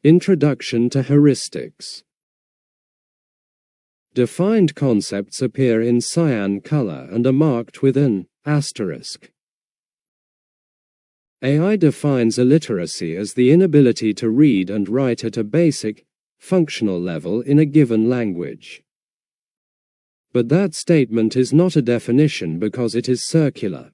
Introduction to Heuristics. Defined concepts appear in cyan color and are marked with an asterisk. AI defines illiteracy as the inability to read and write at a basic, functional level in a given language. But that statement is not a definition because it is circular.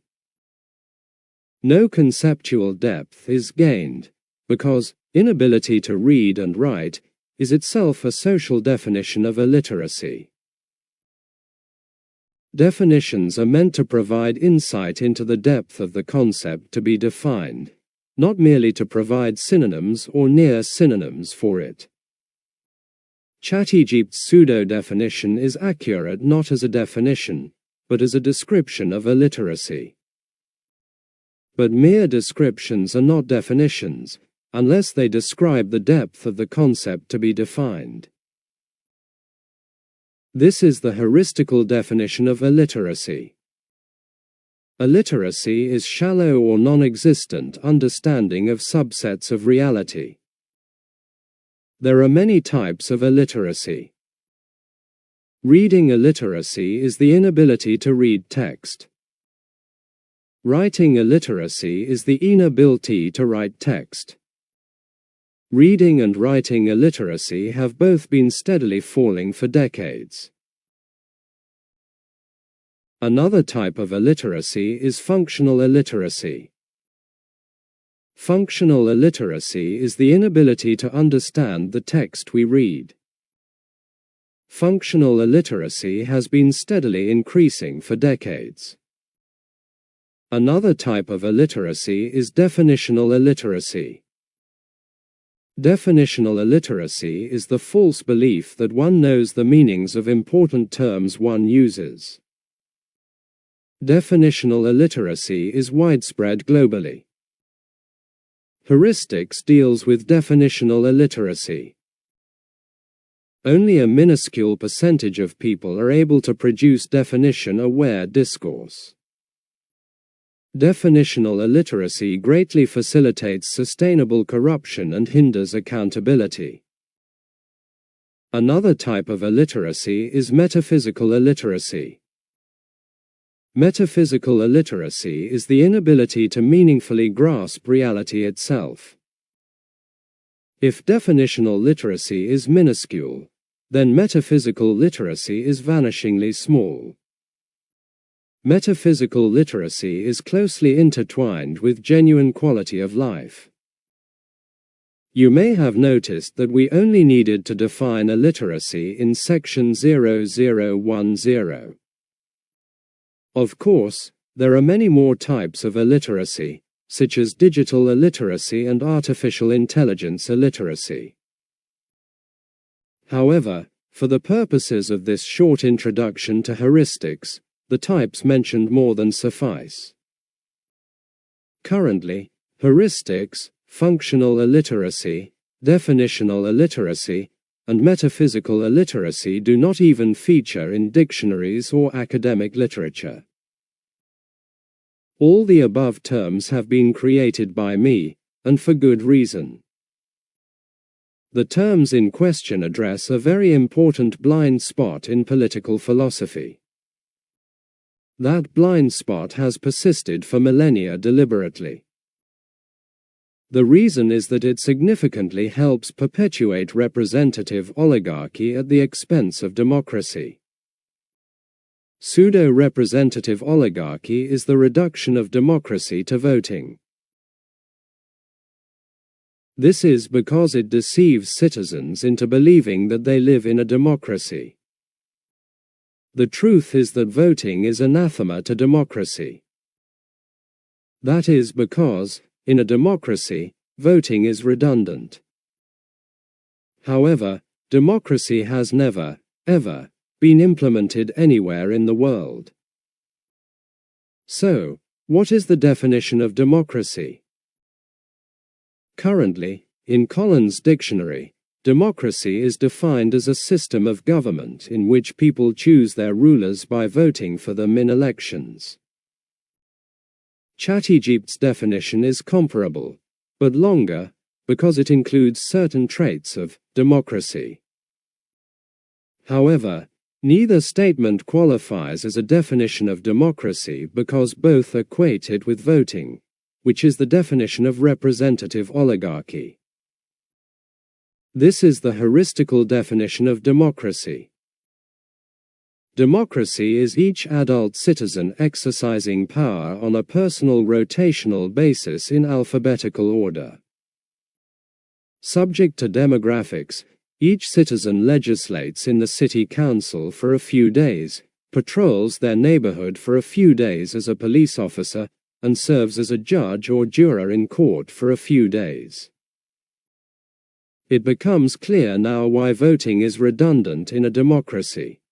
No conceptual depth is gained, because inability to read and write is itself a social definition of illiteracy. Definitions are meant to provide insight into the depth of the concept to be defined, not merely to provide synonyms or near synonyms for it. ChatGPT's pseudo-definition is accurate not as a definition, but as a description of illiteracy. But mere descriptions are not definitions, unless they describe the depth of the concept to be defined. This is the heuristical definition of illiteracy. Illiteracy is shallow or non-existent understanding of subsets of reality. There are many types of illiteracy. Reading illiteracy is the inability to read text. Writing illiteracy is the inability to write text. Reading and writing illiteracy have both been steadily falling for decades. Another type of illiteracy is functional illiteracy. Functional illiteracy is the inability to understand the text we read. Functional illiteracy has been steadily increasing for decades. Another type of illiteracy is definitional illiteracy. Definitional illiteracy is the false belief that one knows the meanings of important terms one uses. Definitional illiteracy is widespread globally. Heuristics deals with definitional illiteracy. Only a minuscule percentage of people are able to produce definition-aware discourse. Definitional illiteracy greatly facilitates sustainable corruption and hinders accountability. Another type of illiteracy is metaphysical illiteracy. Metaphysical illiteracy is the inability to meaningfully grasp reality itself. If definitional literacy is minuscule, then metaphysical literacy is vanishingly small. Metaphysical literacy is closely intertwined with genuine quality of life. You may have noticed that we only needed to define illiteracy in section 0010. Of course, there are many more types of illiteracy, such as digital illiteracy and artificial intelligence illiteracy. However, for the purposes of this short introduction to heuristics, the types mentioned more than suffice. Currently, heuristics, functional illiteracy, definitional illiteracy, and metaphysical illiteracy do not even feature in dictionaries or academic literature. All the above terms have been created by me, and for good reason. The terms in question address a very important blind spot in political philosophy. That blind spot has persisted for millennia deliberately. The reason is that it significantly helps perpetuate representative oligarchy at the expense of democracy. Pseudo-representative oligarchy is the reduction of democracy to voting. This is because it deceives citizens into believing that they live in a democracy. The truth is that voting is anathema to democracy. That is because, in a democracy, voting is redundant. However, democracy has never, ever, been implemented anywhere in the world. So, what is the definition of democracy? Currently, in Collins' dictionary, democracy is defined as a system of government in which people choose their rulers by voting for them in elections. ChatGPT's definition is comparable, but longer, because it includes certain traits of democracy. However, neither statement qualifies as a definition of democracy because both equate it with voting, which is the definition of representative oligarchy. This is the heuristical definition of democracy. Democracy is each adult citizen exercising power on a personal rotational basis in alphabetical order. Subject to demographics, each citizen legislates in the city council for a few days, patrols their neighborhood for a few days as a police officer, and serves as a judge or juror in court for a few days. It becomes clear now why voting is redundant in a democracy.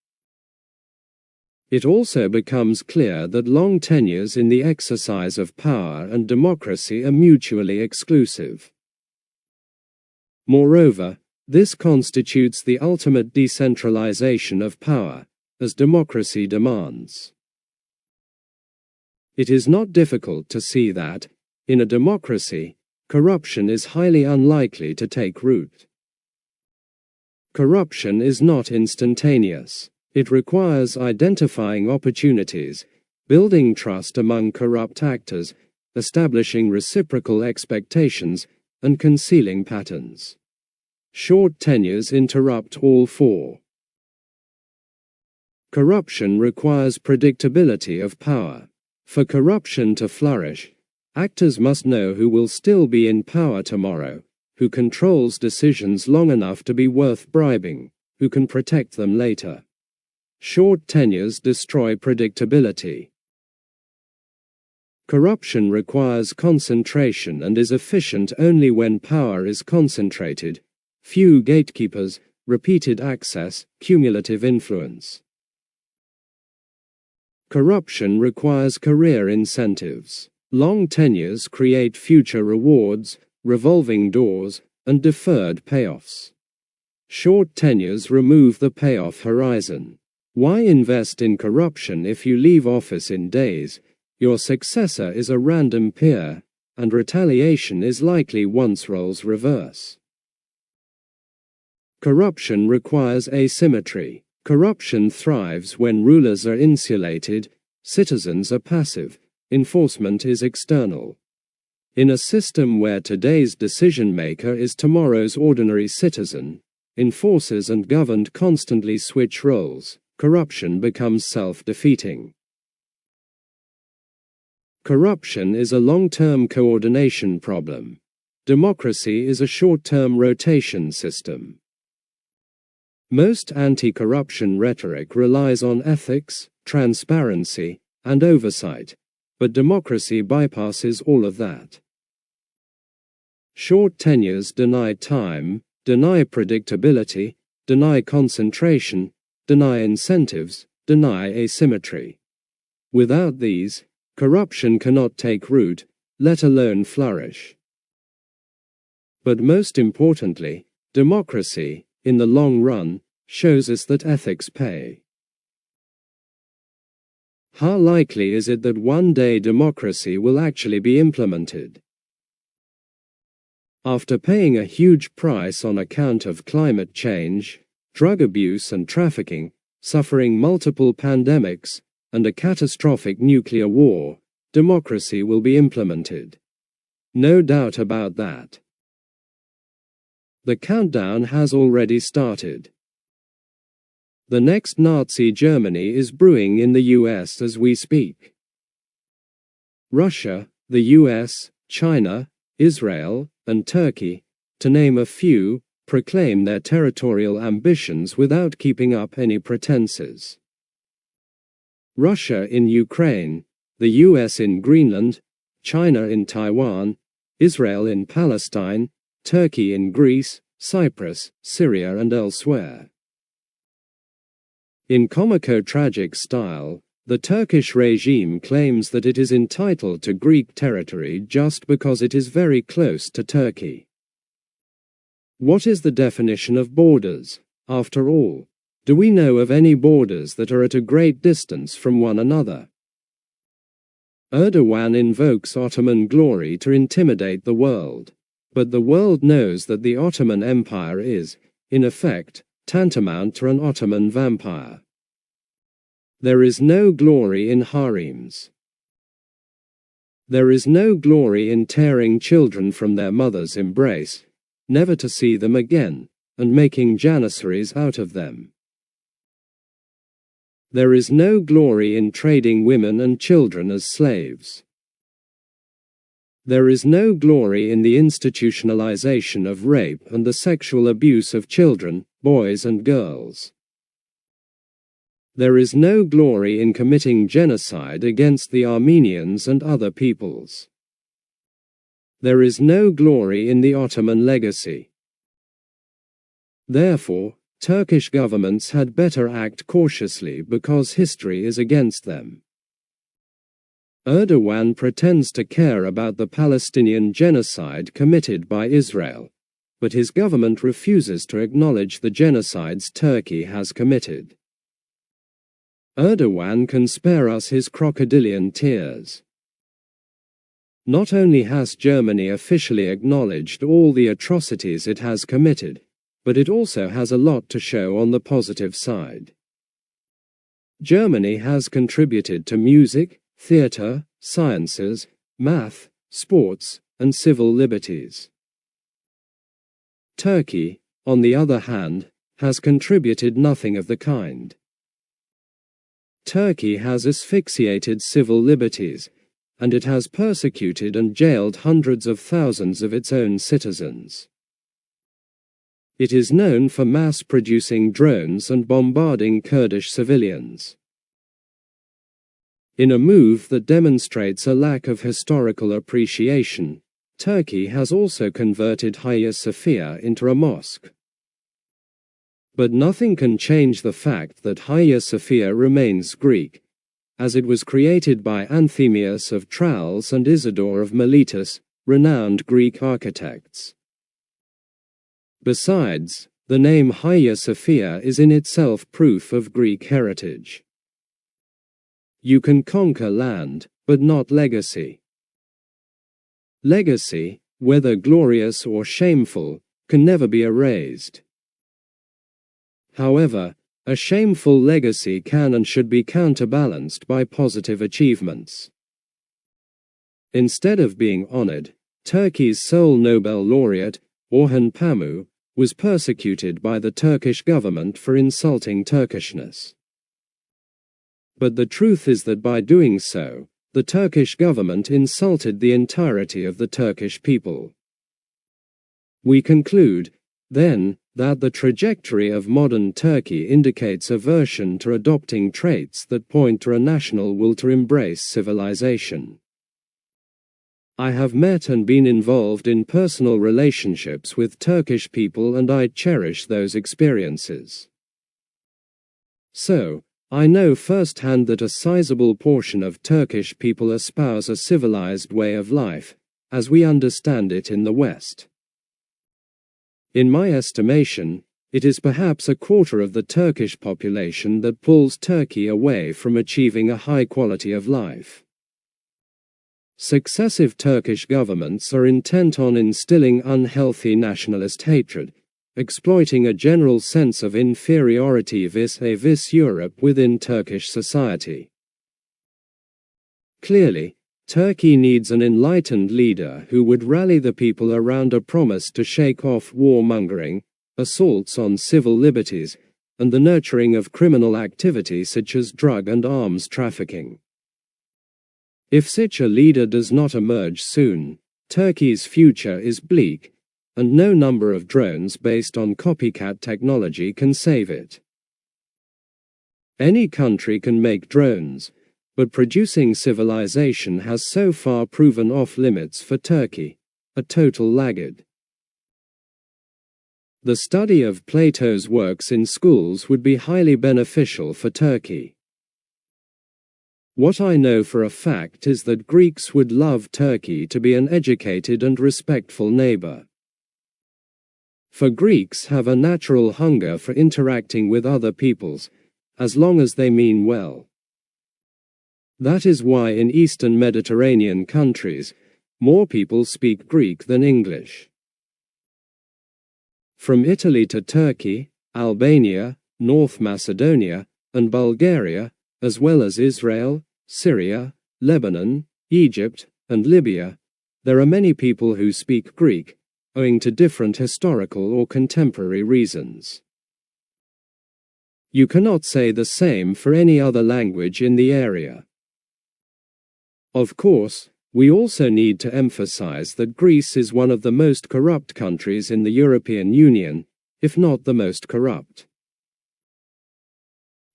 It also becomes clear that long tenures in the exercise of power and democracy are mutually exclusive. Moreover, this constitutes the ultimate decentralization of power, as democracy demands. It is not difficult to see that, in a democracy, corruption is highly unlikely to take root. Corruption is not instantaneous. It requires identifying opportunities, building trust among corrupt actors, establishing reciprocal expectations, and concealing patterns. Short tenures interrupt all four. Corruption requires predictability of power. For corruption to flourish, actors must know who will still be in power tomorrow, who controls decisions long enough to be worth bribing, who can protect them later. Short tenures destroy predictability. Corruption requires concentration and is efficient only when power is concentrated. Few gatekeepers, repeated access, cumulative influence. Corruption requires career incentives. Long tenures create future rewards, revolving doors, and deferred payoffs. Short tenures remove the payoff horizon. Why invest in corruption if you leave office in days? Your successor is a random peer, and retaliation is likely once roles reverse. Corruption requires asymmetry. Corruption thrives when rulers are insulated, citizens are passive, enforcement is external. In a system where today's decision-maker is tomorrow's ordinary citizen, enforcers and governed constantly switch roles, corruption becomes self-defeating. Corruption is a long-term coordination problem. Democracy is a short-term rotation system. Most anti-corruption rhetoric relies on ethics, transparency, and oversight, but democracy bypasses all of that. Short tenures deny time, deny predictability, deny concentration, deny incentives, deny asymmetry. Without these, corruption cannot take root, let alone flourish. But most importantly, democracy, in the long run, shows us that ethics pay. How likely is it that one day democracy will actually be implemented? After paying a huge price on account of climate change, drug abuse and trafficking, suffering multiple pandemics, and a catastrophic nuclear war, democracy will be implemented. No doubt about that. The countdown has already started. The next Nazi Germany is brewing in the US as we speak. Russia, the US, China, Israel, and Turkey, to name a few, proclaim their territorial ambitions without keeping up any pretenses. Russia in Ukraine, the US in Greenland, China in Taiwan, Israel in Palestine, Turkey in Greece, Cyprus, Syria and elsewhere. In comico-tragic style, the Turkish regime claims that it is entitled to Greek territory just because it is very close to Turkey. What is the definition of borders, after all? Do we know of any borders that are at a great distance from one another? Erdogan invokes Ottoman glory to intimidate the world. But the world knows that the Ottoman Empire is, in effect, tantamount to an Ottoman vampire. There is no glory in harems. There is no glory in tearing children from their mother's embrace, never to see them again, and making janissaries out of them. There is no glory in trading women and children as slaves. There is no glory in the institutionalization of rape and the sexual abuse of children, boys and girls. There is no glory in committing genocide against the Armenians and other peoples. There is no glory in the Ottoman legacy. Therefore, Turkish governments had better act cautiously because history is against them. Erdogan pretends to care about the Palestinian genocide committed by Israel, but his government refuses to acknowledge the genocides Turkey has committed. Erdogan can spare us his crocodilian tears. Not only has Germany officially acknowledged all the atrocities it has committed, but it also has a lot to show on the positive side. Germany has contributed to music, theatre, sciences, math, sports, and civil liberties. Turkey, on the other hand, has contributed nothing of the kind. Turkey has asphyxiated civil liberties, and it has persecuted and jailed hundreds of thousands of its own citizens. It is known for mass-producing drones and bombarding Kurdish civilians. In a move that demonstrates a lack of historical appreciation, Turkey has also converted Hagia Sophia into a mosque. But nothing can change the fact that Hagia Sophia remains Greek, as it was created by Anthemius of Tralles and Isidore of Miletus, renowned Greek architects. Besides, the name Hagia Sophia is in itself proof of Greek heritage. You can conquer land, but not legacy. Legacy, whether glorious or shameful, can never be erased. However, a shameful legacy can and should be counterbalanced by positive achievements. Instead of being honored, Turkey's sole Nobel laureate, Orhan Pamuk, was persecuted by the Turkish government for insulting Turkishness. But the truth is that by doing so, the Turkish government insulted the entirety of the Turkish people. We conclude, then, that the trajectory of modern Turkey indicates aversion to adopting traits that point to a national will to embrace civilization. I have met and been involved in personal relationships with Turkish people, and I cherish those experiences. So, I know firsthand that a sizable portion of Turkish people espouse a civilized way of life, as we understand it in the West. In my estimation, it is perhaps a quarter of the Turkish population that pulls Turkey away from achieving a high quality of life. Successive Turkish governments are intent on instilling unhealthy nationalist hatred, exploiting a general sense of inferiority vis-a-vis Europe within Turkish society. Clearly, Turkey needs an enlightened leader who would rally the people around a promise to shake off warmongering, assaults on civil liberties, and the nurturing of criminal activity such as drug and arms trafficking. If such a leader does not emerge soon, Turkey's future is bleak, and no number of drones based on copycat technology can save it. Any country can make drones, but producing civilization has so far proven off-limits for Turkey, a total laggard. The study of Plato's works in schools would be highly beneficial for Turkey. What I know for a fact is that Greeks would love Turkey to be an educated and respectful neighbor. For Greeks have a natural hunger for interacting with other peoples, as long as they mean well. That is why in Eastern Mediterranean countries, more people speak Greek than English. From Italy to Turkey, Albania, North Macedonia, and Bulgaria, as well as Israel, Syria, Lebanon, Egypt, and Libya, there are many people who speak Greek, owing to different historical or contemporary reasons. You cannot say the same for any other language in the area. Of course, we also need to emphasize that Greece is one of the most corrupt countries in the European Union, if not the most corrupt.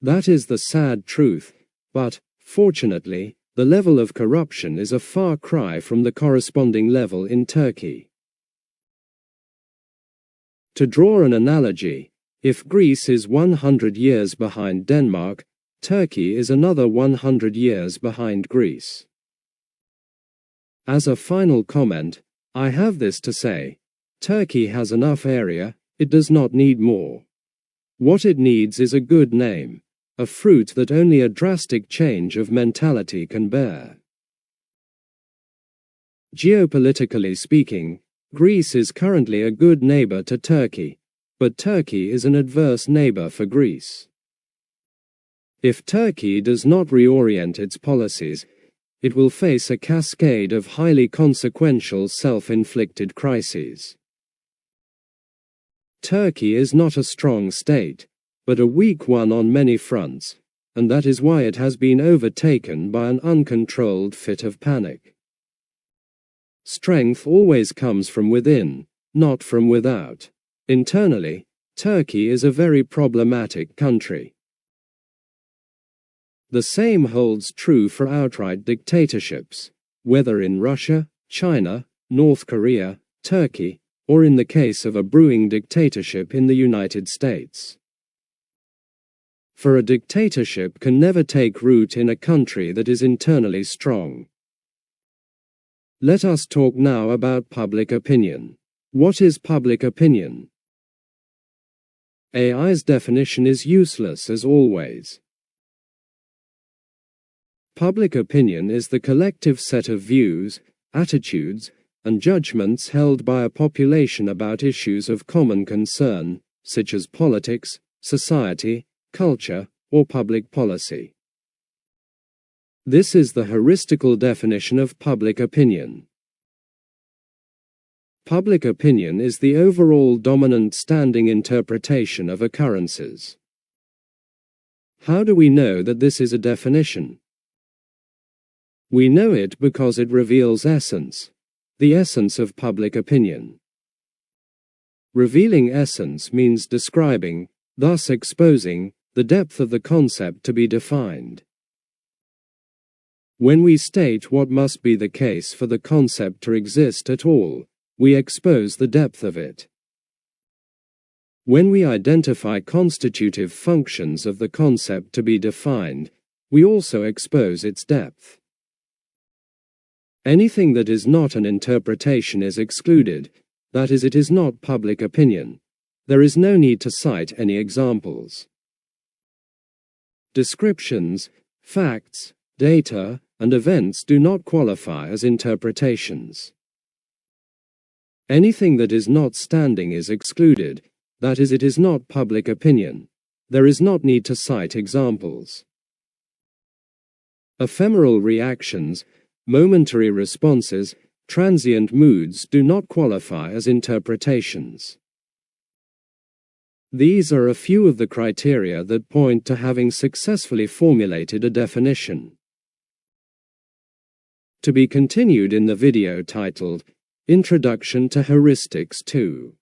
That is the sad truth, but, fortunately, the level of corruption is a far cry from the corresponding level in Turkey. To draw an analogy, if Greece is 100 years behind Denmark, Turkey is another 100 years behind Greece. As a final comment, I have this to say: Turkey has enough area, it does not need more. What it needs is a good name, a fruit that only a drastic change of mentality can bear. Geopolitically speaking, Greece is currently a good neighbor to Turkey, but Turkey is an adverse neighbor for Greece. If Turkey does not reorient its policies, it will face a cascade of highly consequential self-inflicted crises. Turkey is not a strong state, but a weak one on many fronts, and that is why it has been overtaken by an uncontrolled fit of panic. Strength always comes from within, not from without. Internally, Turkey is a very problematic country. The same holds true for outright dictatorships, whether in Russia, China, North Korea, Turkey, or in the case of a brewing dictatorship in the United States. For a dictatorship can never take root in a country that is internally strong. Let us talk now about public opinion. What is public opinion? AI's definition is useless as always. Public opinion is the collective set of views, attitudes, and judgments held by a population about issues of common concern, such as politics, society, culture, or public policy. This is the heuristical definition of public opinion. Public opinion is the overall dominant standing interpretation of occurrences. How do we know that this is a definition? We know it because it reveals essence, the essence of public opinion. Revealing essence means describing, thus exposing, the depth of the concept to be defined. When we state what must be the case for the concept to exist at all, we expose the depth of it. When we identify constitutive functions of the concept to be defined, we also expose its depth. Anything that is not an interpretation is excluded, that is, it is not public opinion. There is no need to cite any examples. Descriptions, facts, data, and events do not qualify as interpretations. Anything that is not standing is excluded, that is, it is not public opinion. There is not need to cite examples. Ephemeral reactions, momentary responses, transient moods do not qualify as interpretations. These are a few of the criteria that point to having successfully formulated a definition. To be continued in the video titled Introduction to Heuristics 2.